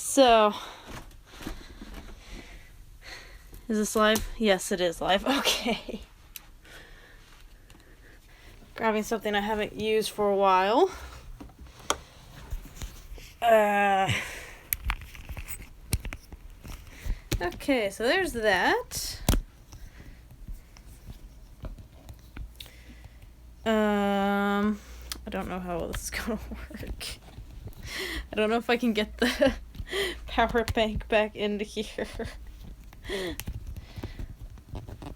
So, is this live? Yes, it is live. Okay. Grabbing something I haven't used for a while. Okay, so there's that. I don't know how this is gonna work. I don't know if I can get the power bank back into here.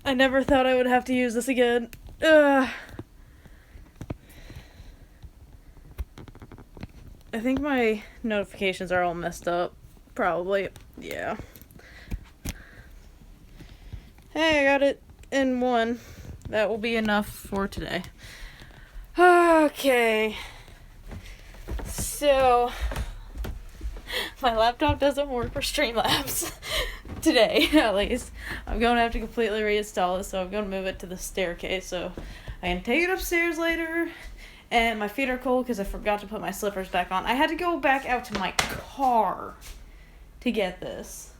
I never thought I would have to use this again. I think my notifications are all messed up. Probably. Yeah. Hey, I got it in one. That will be enough for today. Okay. So, my laptop doesn't work for Streamlabs. Today, at least. I'm going to have to completely reinstall it, so I'm going to move it to the staircase so I can take it upstairs later. And my feet are cold because I forgot to put my slippers back on. I had to go back out to my car to get this.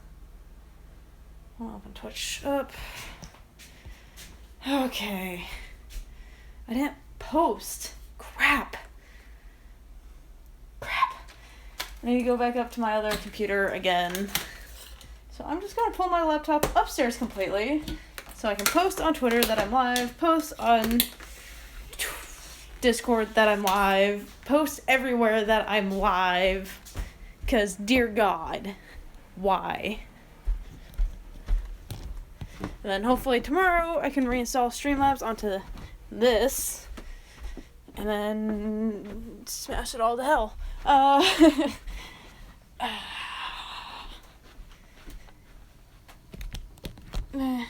I'll open Twitch up. Okay. I didn't post. Crap. I need to go back up to my other computer again. So I'm just going to pull my laptop upstairs completely so I can post on Twitter that I'm live, post on Discord that I'm live, post everywhere that I'm live, because dear God, why? And then hopefully tomorrow I can reinstall Streamlabs onto this and then smash it all to hell. We'll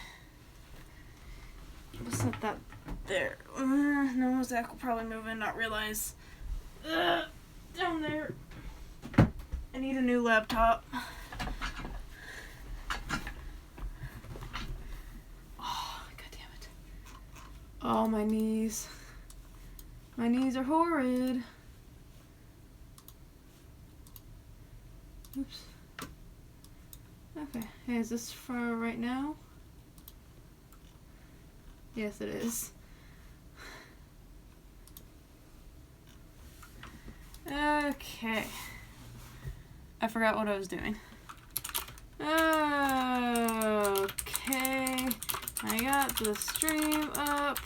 set that there. No, Zach will probably move in, not realize. Down there. I need a new laptop. Oh, God damn it. Oh, my knees. My knees are horrid. Oops. Okay. Hey, is this for right now? Yes, it is. Okay. I forgot what I was doing. Okay. I got the stream up.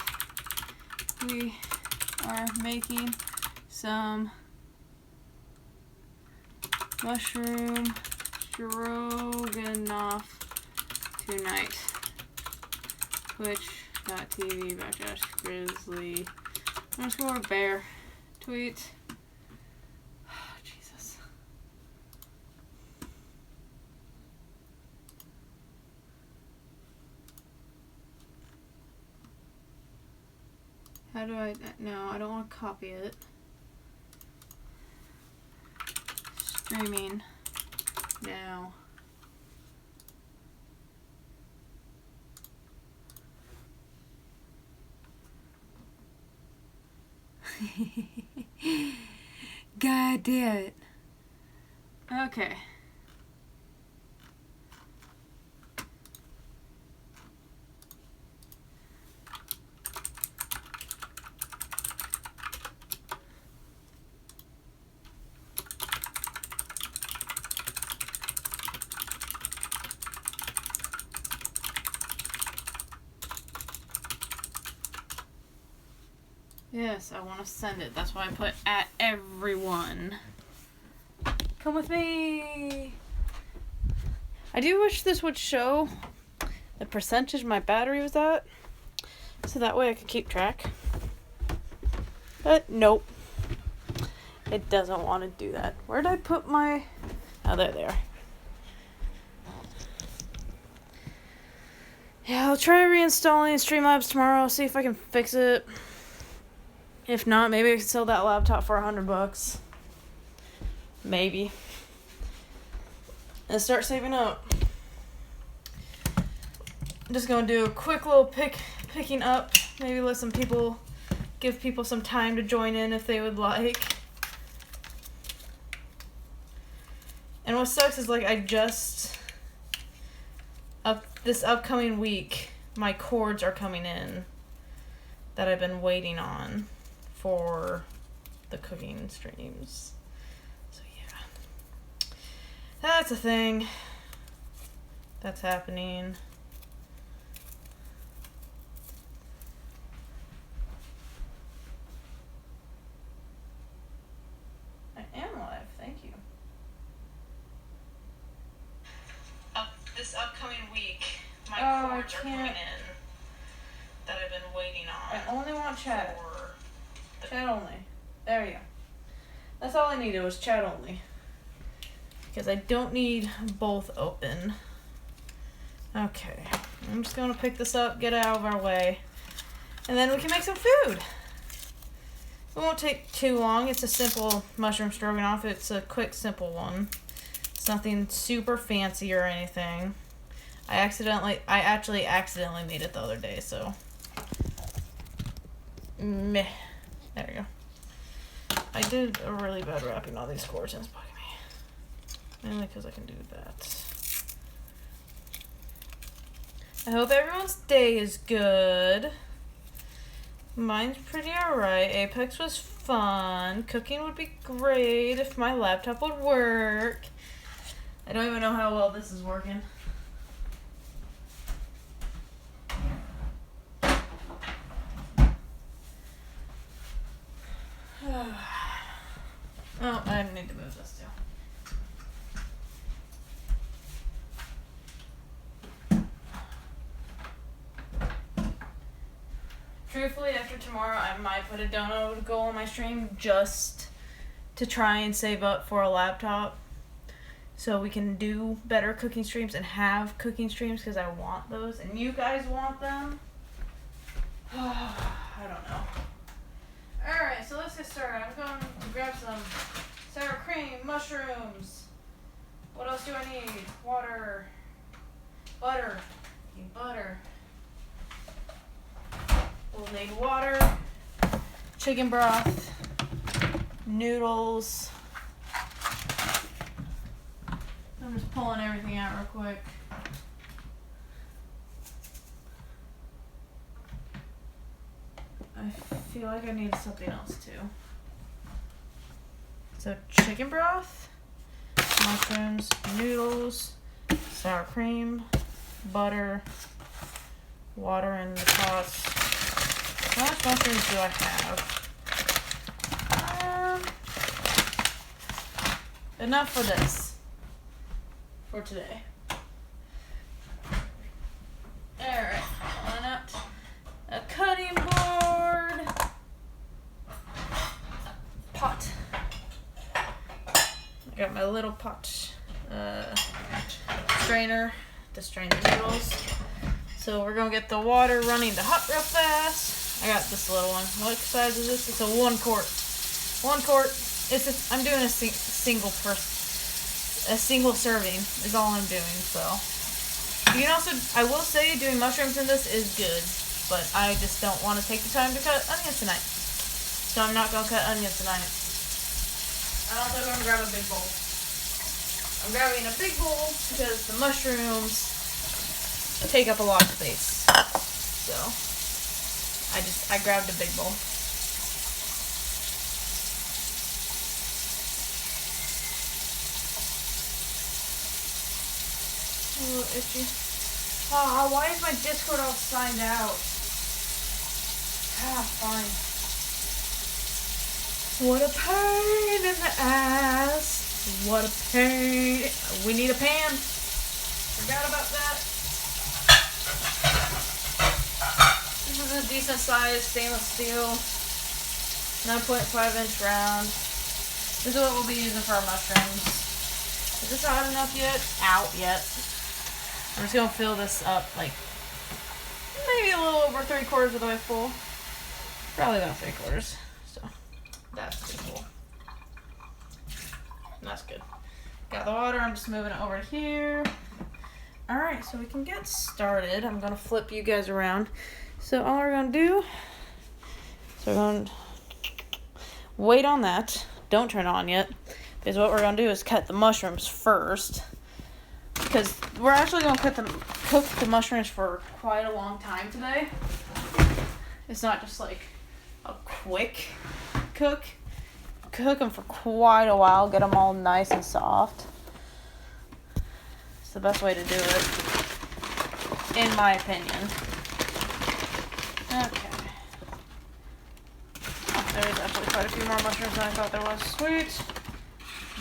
We are making some mushroom Stroganooff tonight. Twitch.tv/Grizz1y_bear. Tweet. Oh, Jesus. How do I... No, I don't want to copy it. Streaming now. God damn it. Okay. Yes, I want to send it. That's why I put at everyone. Come with me. I do wish this would show the percentage my battery was at, so that way I could keep track. But nope. It doesn't want to do that. Where did I put my... Oh, there they are. Yeah, I'll try reinstalling Streamlabs tomorrow, see if I can fix it. If not, maybe I can sell that laptop for $100. Maybe. And start saving up. I'm just gonna do a quick little picking up. Maybe let some people, give people some time to join in if they would like. And what sucks is like I just this upcoming week my cords are coming in that I've been waiting on for the cooking streams. So yeah. That's a thing. That's happening. I am live, thank you. This upcoming week, my cords are coming in that I've been waiting on. I only want chat. Chat only. There you go. That's all I needed was chat only. Because I don't need both open. Okay. I'm just going to pick this up, get it out of our way. And then we can make some food. It won't take too long. It's a simple mushroom stroganoff. It's a quick, simple one. It's nothing super fancy or anything. I actually accidentally made it the other day, so. Meh. There we go. I did a really bad wrapping all these cords and it's bugging me. Mainly because I can do that. I hope everyone's day is good. Mine's pretty alright. Apex was fun. Cooking would be great if my laptop would work. I don't even know how well this is working. Oh, I need to move this too. Truthfully, after tomorrow, I might put a dono goal on my stream just to try and save up for a laptop so we can do better cooking streams and have cooking streams because I want those and you guys want them. I don't know. Alright, so let's get started. I'm going to grab some sour cream, mushrooms. What else do I need? Water. Butter. I need butter. We'll need water. Chicken broth. Noodles. I'm just pulling everything out real quick. I feel like I need something else too. So chicken broth, mushrooms, noodles, sour cream, butter, water in the pots. How much mushrooms do I have? Enough for this. For today. Alright, on out. A cutting board. Pot. I got my little pot strainer to strain the noodles. So we're gonna get the water running to hot real fast. I got this little one. What size is this? It's a 1 quart. 1 quart. I'm doing a single serving is all I'm doing. So you can also, I will say, doing mushrooms in this is good. But I just don't want to take the time to cut onions tonight. So I'm not going to cut onions tonight. I'm also going to grab a big bowl. I'm grabbing a big bowl because the mushrooms take up a lot of space. So I grabbed a big bowl. A little itchy. Oh, why is my Discord all signed out? Ah, fine. What a pain in the ass. What a pain. We need a pan. Forgot about that. This is a decent size stainless steel. 9.5-inch round. This is what we'll be using for our mushrooms. Is this hot enough yet? Out yet. I'm just going to fill this up like maybe a little over 3/4 of the way full. Probably about 3/4. So that's pretty cool. That's good. Got the water. I'm just moving it over here. Alright, so we can get started. I'm going to flip you guys around. So all we're going to do, so we're going to wait on that. Don't turn it on yet. Because what we're going to do is cut the mushrooms first. Because we're actually going to cook the mushrooms for quite a long time today. It's not just like a quick cook. Cook them for quite a while, get them all nice and soft. It's the best way to do it, in my opinion. Okay. Oh, there's actually quite a few more mushrooms than I thought there was. Sweet.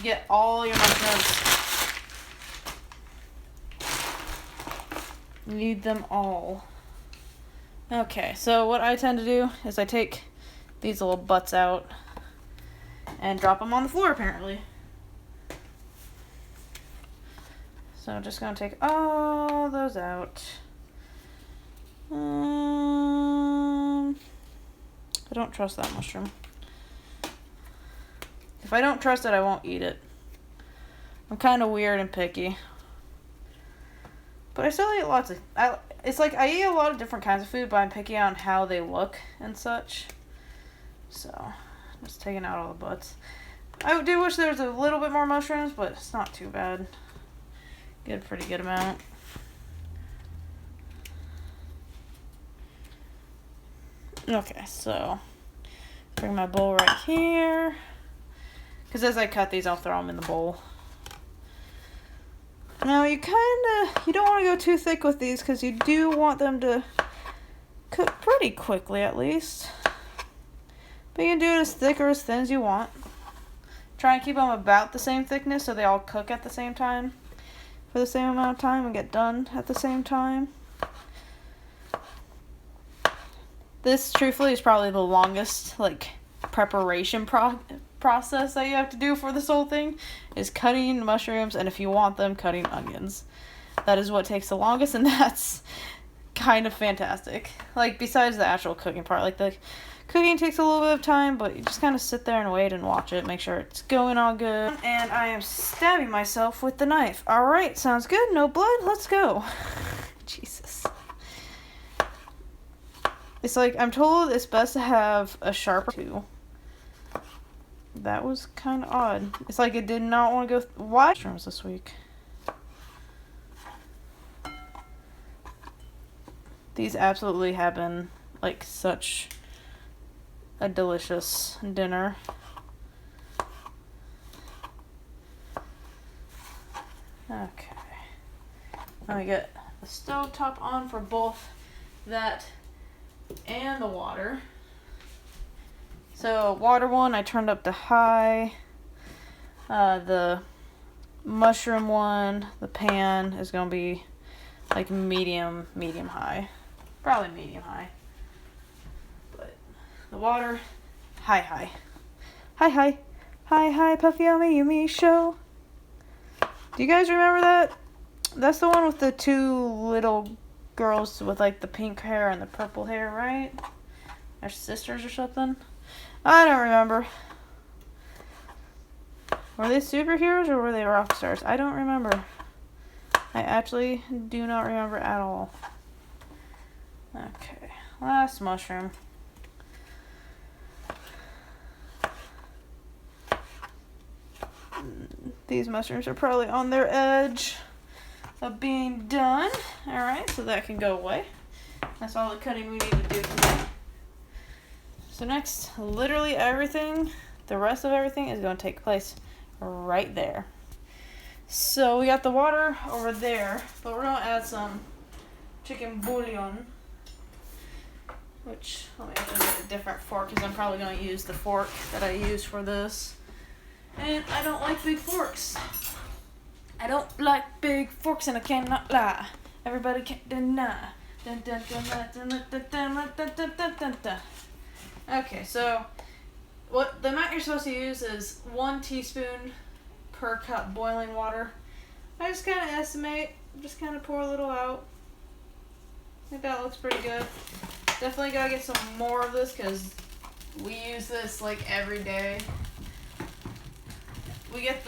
Get all your mushrooms. Need them all. Okay, so what I tend to do is I take these little butts out and drop them on the floor, apparently. So I'm just going to take all those out. I don't trust that mushroom. If I don't trust it, I won't eat it. I'm kind of weird and picky. But I still eat lots of... It's like I eat a lot of different kinds of food, but I'm picky on how they look and such. So, just taking out all the butts. I do wish there was a little bit more mushrooms, but it's not too bad. Get a pretty good amount. Okay, so bring my bowl right here. Because as I cut these, I'll throw them in the bowl. Now you don't want to go too thick with these because you do want them to cook pretty quickly at least. But you can do it as thick or as thin as you want. Try and keep them about the same thickness so they all cook at the same time for the same amount of time and get done at the same time. This truthfully is probably the longest like preparation process that you have to do for this whole thing, is cutting mushrooms, and if you want them, cutting onions. That is what takes the longest, and that's kind of fantastic. Like, besides the actual cooking part, like the cooking takes a little bit of time, but you just kind of sit there and wait and watch it, make sure it's going all good. And I am stabbing myself with the knife. Alright, sounds good, no blood, let's go. Jesus. It's like, I'm told it's best to have a sharper tool. That was kind of odd. It's like it did not want to go... Why? Mushrooms this week. These absolutely have been, like, such a delicious dinner. Okay. Now we get the stove top on for both that and the water. So, water one, I turned up to high. The mushroom one, the pan, is going to be like medium high. Probably medium high. But the water, high. Hi, puffy yummy show. Do you guys remember that? That's the one with the two little girls with like the pink hair and the purple hair, right? They're sisters or something. I don't remember. Were they superheroes or were they rock stars? I don't remember. I actually do not remember at all. Okay, last mushroom. These mushrooms are probably on their edge of being done. Alright, so that can go away. That's all the cutting we need to do today. So next, literally everything, the rest of everything is going to take place right there. So we got the water over there, but we're going to add some chicken bouillon. Which, let me actually get a different fork because I'm probably going to use the fork that I use for this. And I don't like big forks. I don't like big forks and I cannot lie. Everybody can't deny. Dun, dun, dun, dun, dun, dun, dun, dun, dun, dun, dun, dun. Okay, so what the amount you're supposed to use is 1 teaspoon per cup boiling water. I just kind of estimate, just kind of pour a little out. I think that looks pretty good. Definitely gotta get some more of this because we use this like every day. We get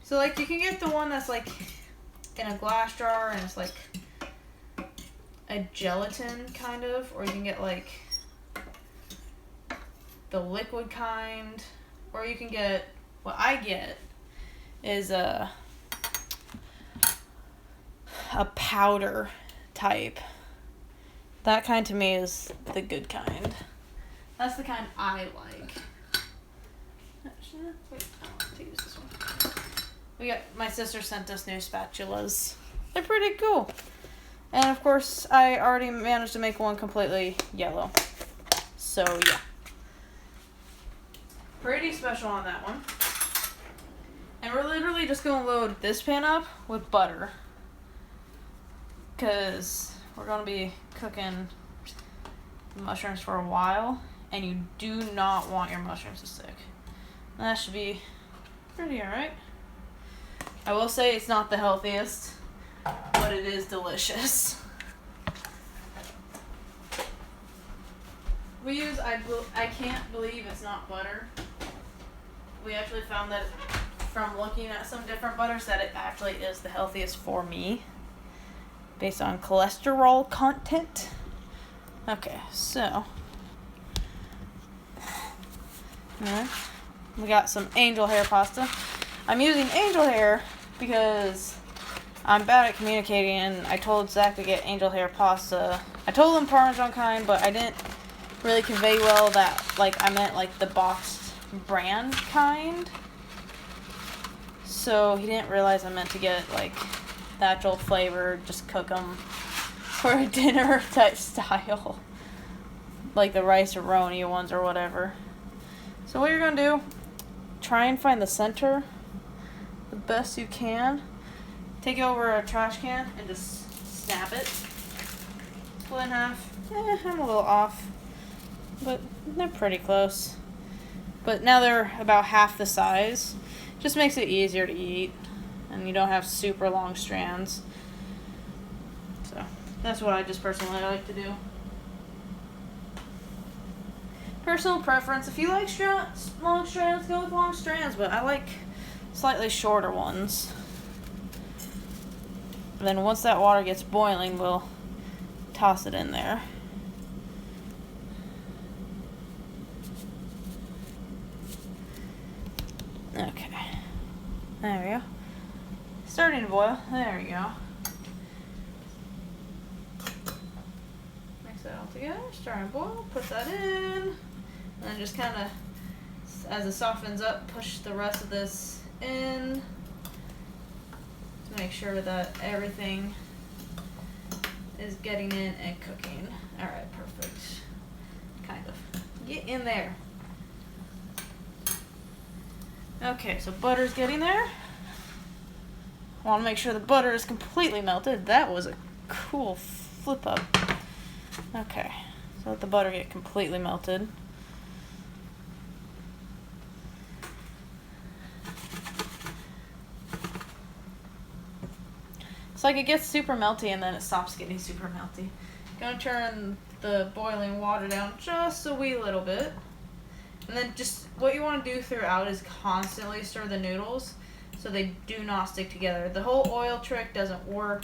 so like you can get the one that's like in a glass jar and it's like a gelatin kind of, or you can get like the liquid kind, or you can get, what I get is a powder type. That kind to me is the good kind. That's the kind I like. Actually, wait, I want to use this one. My sister sent us new spatulas. They're pretty cool. And of course, I already managed to make one completely yellow. So yeah. Pretty special on that one. And we're literally just going to load this pan up with butter. Because we're going to be cooking mushrooms for a while. And you do not want your mushrooms to stick. And that should be pretty alright. I will say it's not the healthiest, but it is delicious. We use, I can't believe it's not butter. We actually found that from looking at some different butters that it actually is the healthiest for me based on cholesterol content. Okay, so alright, we got some angel hair pasta. I'm using angel hair because I'm bad at communicating, and I told Zach to get angel hair pasta. I told him Parmesan kind, but I didn't really convey well that, like, I meant, like, the boxed brand kind. So he didn't realize I meant to get, like, the actual flavor, just cook them for a dinner type style. Like the rice-a-roni ones or whatever. So what you're going to do, try and find the center the best you can. Take it over a trash can and just snap it. Split in half. I'm a little off, but they're pretty close. But now they're about half the size. Just makes it easier to eat, and you don't have super long strands. So that's what I just personally like to do. Personal preference. If you like long strands, go with long strands, but I like slightly shorter ones. And then once that water gets boiling, we'll toss it in there. Okay. There we go. Starting to boil. There we go. Mix that all together. Starting to boil. Put that in. And then just kind of, as it softens up, push the rest of this in. To make sure that everything is getting in and cooking. Alright, perfect. Kind of. Get in there. Okay, so butter's getting there. I want to make sure the butter is completely melted. That was a cool flip up. Okay, so let the butter get completely melted. It's like it gets super melty and then it stops getting super melty. Gonna turn the boiling water down just a wee little bit. And then just what you want to do throughout is constantly stir the noodles so they do not stick together. The whole oil trick doesn't work,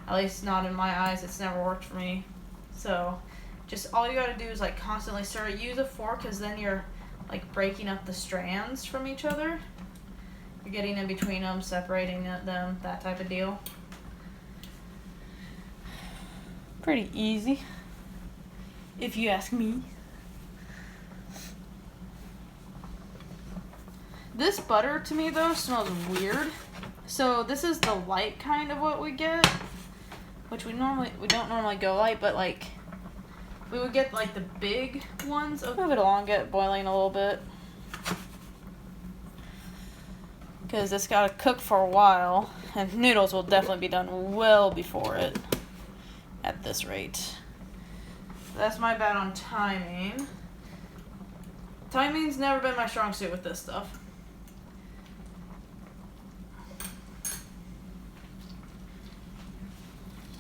at least not in my eyes. It's never worked for me. So just all you got to do is like constantly stir it. Use a fork because then you're like breaking up the strands from each other. You're getting in between them, separating them, that type of deal. Pretty easy, if you ask me. This butter, to me, though, smells weird. So this is the light kind of what we get, which we don't normally go light, but like we would get like the big ones. I'll move it along, get it boiling a little bit, because it's got to cook for a while, and noodles will definitely be done well before it at this rate. That's my bad on timing. Timing's never been my strong suit with this stuff.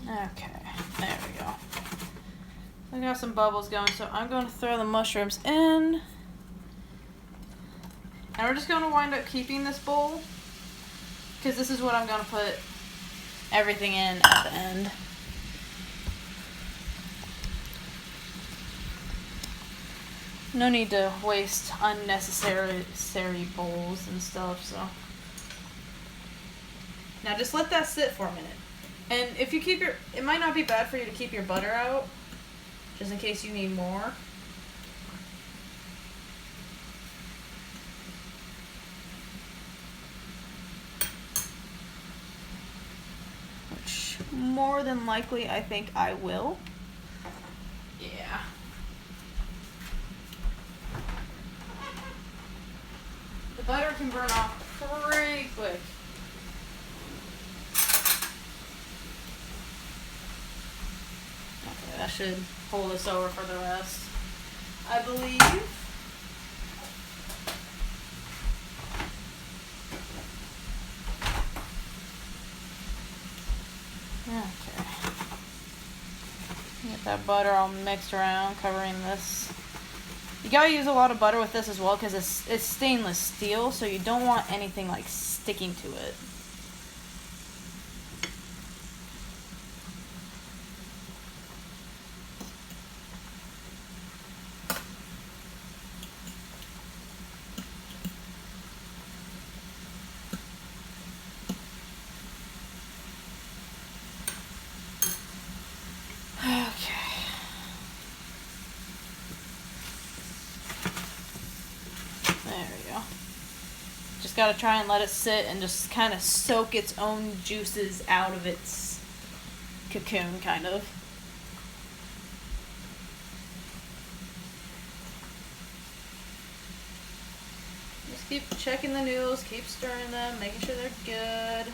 Okay, there we go. I got some bubbles going, so I'm going to throw the mushrooms in. And we're just going to wind up keeping this bowl, because this is what I'm going to put everything in at the end. No need to waste unnecessary bowls and stuff, so. Now just let that sit for a minute. And if you keep it might not be bad for you to keep your butter out, just in case you need more. Which, more than likely, I think I will. Yeah. The butter can burn off pretty quick. Okay, that should hold us over for the rest, I believe. Okay. Get that butter all mixed around, covering this. You gotta use a lot of butter with this as well because it's stainless steel, so you don't want anything like sticking to it. Gotta try and let it sit and just kind of soak its own juices out of its cocoon, kind of. Just keep checking the noodles, keep stirring them, making sure they're good.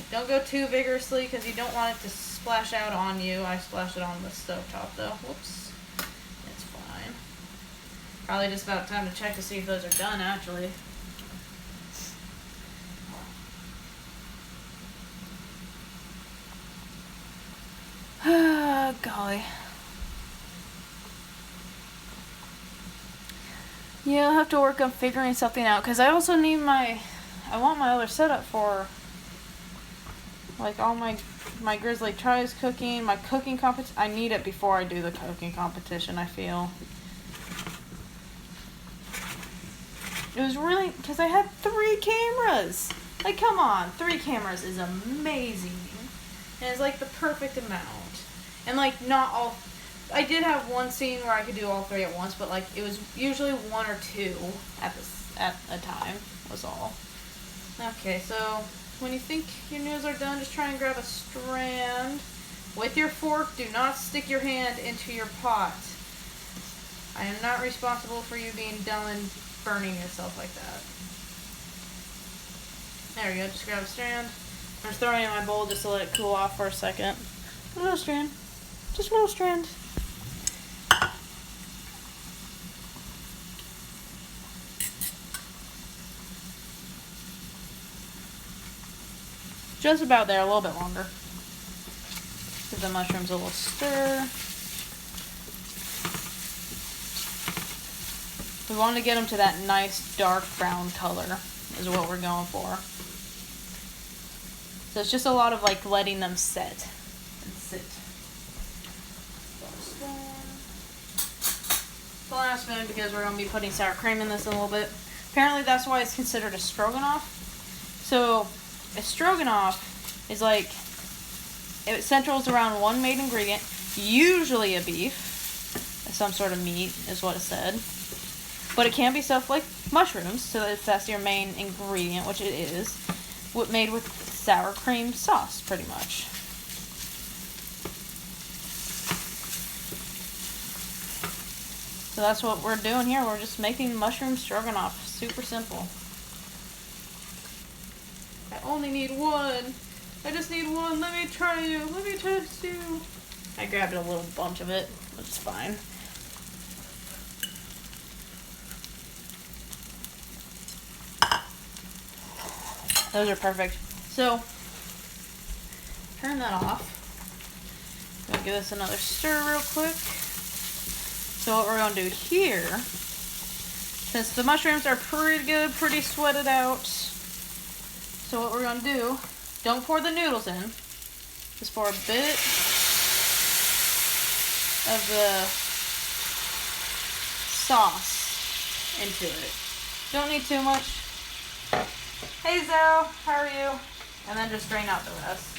Don't go too vigorously because you don't want it to splash out on you. I splashed it on the stovetop though. Whoops. It's fine. Probably just about time to check to see if those are done actually. Golly. Yeah, I'll have to work on figuring something out because I also need I want my other setup for like all my SwagyLeTurtle's cooking, my cooking competition. I need it before I do the cooking competition, I feel. It was really, because I had 3 cameras. Like, come on, 3 cameras is amazing. And it's like the perfect amount. And like not all, I did have one scene where I could do all 3 at once, but like it was usually 1 or 2 at a time was all. Okay, so when you think your noodles are done, just try and grab a strand. With your fork, do not stick your hand into your pot. I am not responsible for you being done burning yourself like that. There we go, just grab a strand. I'm just throwing it in my bowl just to let it cool off for a second. A little strand. Just a little strand. Just about there, a little bit longer. Give the mushrooms a little stir. We want to get them to that nice dark brown color is what we're going for. So it's just a lot of like letting them set and sit. One spoon because we're going to be putting sour cream in this in a little bit. Apparently that's why it's considered a Stroganooff. So a Stroganooff is like, it centers around one main ingredient, usually a beef, some sort of meat is what it said. But it can be stuff like mushrooms, so if that's your main ingredient, which it is, made with sour cream sauce, pretty much. So that's what we're doing here. We're just making mushroom stroganoff. Super simple. I only need 1. I just need 1. Let me try you. Let me test you. I grabbed a little bunch of it, which is fine. Those are perfect. So, turn that off. I'm gonna give this another stir real quick. So what we're gonna do here, since the mushrooms are pretty good, pretty sweated out, so what we're gonna do, don't pour the noodles in, just pour a bit of the sauce into it. Don't need too much. Hey Zoe, how are you? And then just drain out the rest.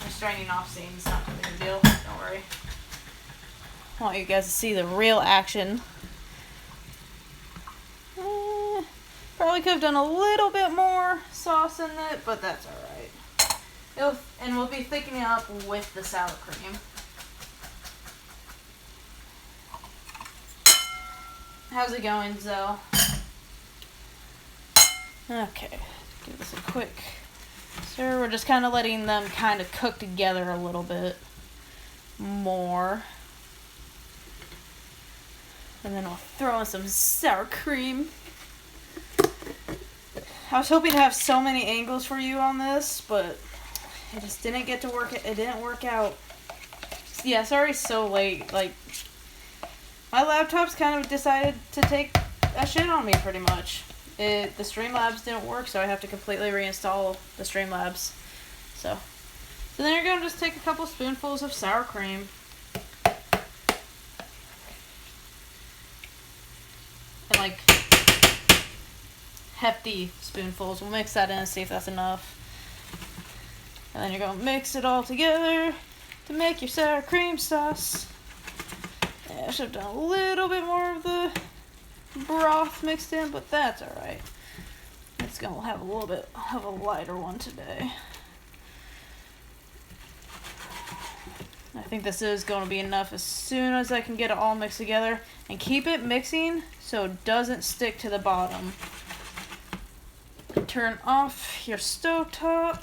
I'm straining off seams, not a big deal, don't worry. I want you guys to see the real action. Probably could have done a little bit more sauce in it, but that's alright. And we'll be thickening it up with the sour cream. How's it going, Zoe? Okay, give this a quick stir. We're just kind of letting them kind of cook together a little bit more. And then we'll throw in some sour cream. I was hoping to have so many angles for you on this, but it just didn't get to work. It didn't work out. Yeah, sorry, so late. Like, my laptop's kind of decided to take a shit on me, pretty much. The Streamlabs didn't work, so I have to completely reinstall the Streamlabs. So then you're gonna just take a couple spoonfuls of sour cream. And like hefty spoonfuls. We'll mix that in and see if that's enough. And then you're gonna mix it all together to make your sour cream sauce. Yeah, I should have done a little bit more of the broth mixed in, but that's alright. It's gonna have a little bit of a lighter one today. I think this is going to be enough as soon as I can get it all mixed together. And keep it mixing so it doesn't stick to the bottom. Turn off your stovetop.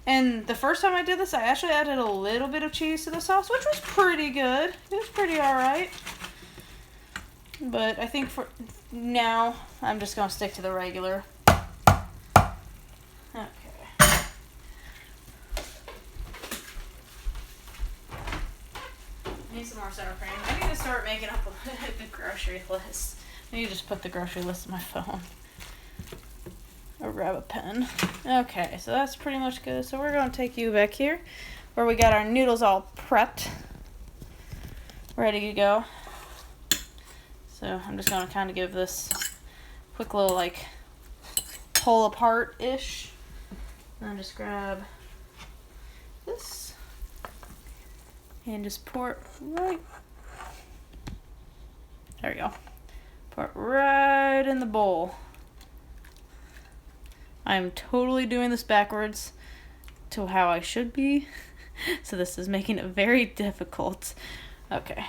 And the first time I did this, I actually added a little bit of cheese to the sauce, which was pretty good. It was pretty alright. But I think for now, I'm just going to stick to the regular. Okay. I need some more sour cream. I need to start making up the grocery list. I need to just put the grocery list on my phone. Or grab a pen. Okay, so that's pretty much good. So we're going to take you back here where we got our noodles all prepped. Ready to go. So I'm just going to kind of give this quick little like pull apart-ish. And then just grab this and just pour it right. There we go. Pour it right in the bowl. I'm totally doing this backwards to how I should be. So this is making it very difficult. Okay.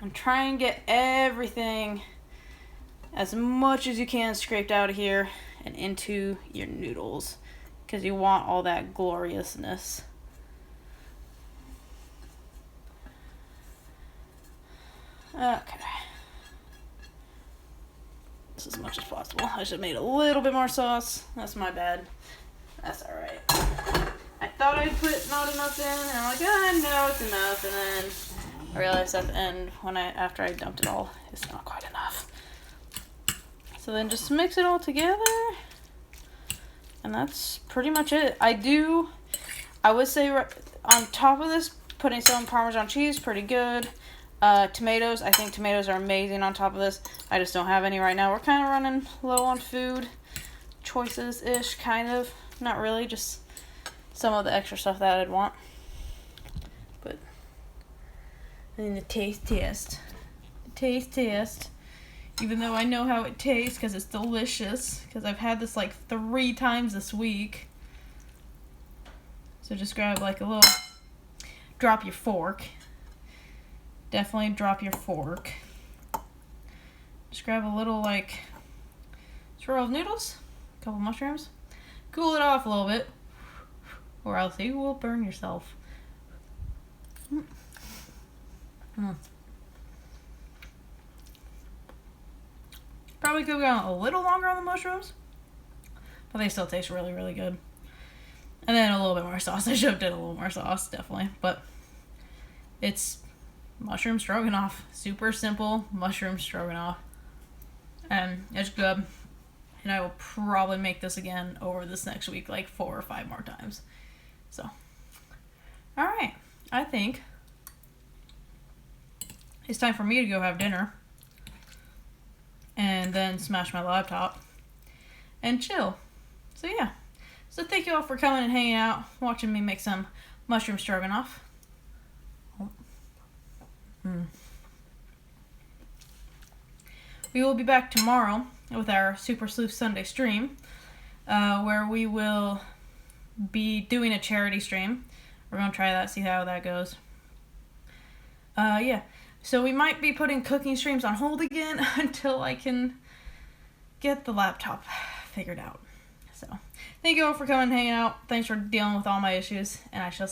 I'm trying to get everything as much as you can scraped out of here and into your noodles because you want all that gloriousness. Okay. As much as possible. I should have made a little bit more sauce. That's my bad. That's alright. I thought I'd put not enough in, and I'm like, no, it's enough. And then I realized at the end, after I dumped it all, it's not quite enough. So then just mix it all together. And that's pretty much it. I would say on top of this, putting some Parmesan cheese, pretty good. Tomatoes, I think tomatoes are amazing on top of this. I just don't have any right now. We're kind of running low on food choices-ish, kind of. Not really, just some of the extra stuff that I'd want. But, and then the taste test. Even though I know how it tastes, because it's delicious. Because I've had this like 3 times this week. So just grab like a little, drop your fork. Definitely drop your fork. Just grab a little like swirl of noodles, a couple mushrooms. Cool it off a little bit, or else you will burn yourself. Probably could have gone a little longer on the mushrooms, but they still taste really, really good. And then a little bit more sauce. I should have done a little more sauce, definitely. But it's mushroom stroganoff. Super simple mushroom stroganoff. And it's good. And I will probably make this again over this next week, like 4 or 5 more times. So, alright. I think it's time for me to go have dinner. and then smash my laptop and chill. So yeah. So thank you all for coming and hanging out, watching me make some mushroom stroganoff. We will be back tomorrow with our Super Sleuth Sunday stream, where we will be doing a charity stream. We're going to try that, see how that goes. Yeah. So we might be putting cooking streams on hold again until I can get the laptop figured out. So, thank you all for coming and hanging out. Thanks for dealing with all my issues, and I shall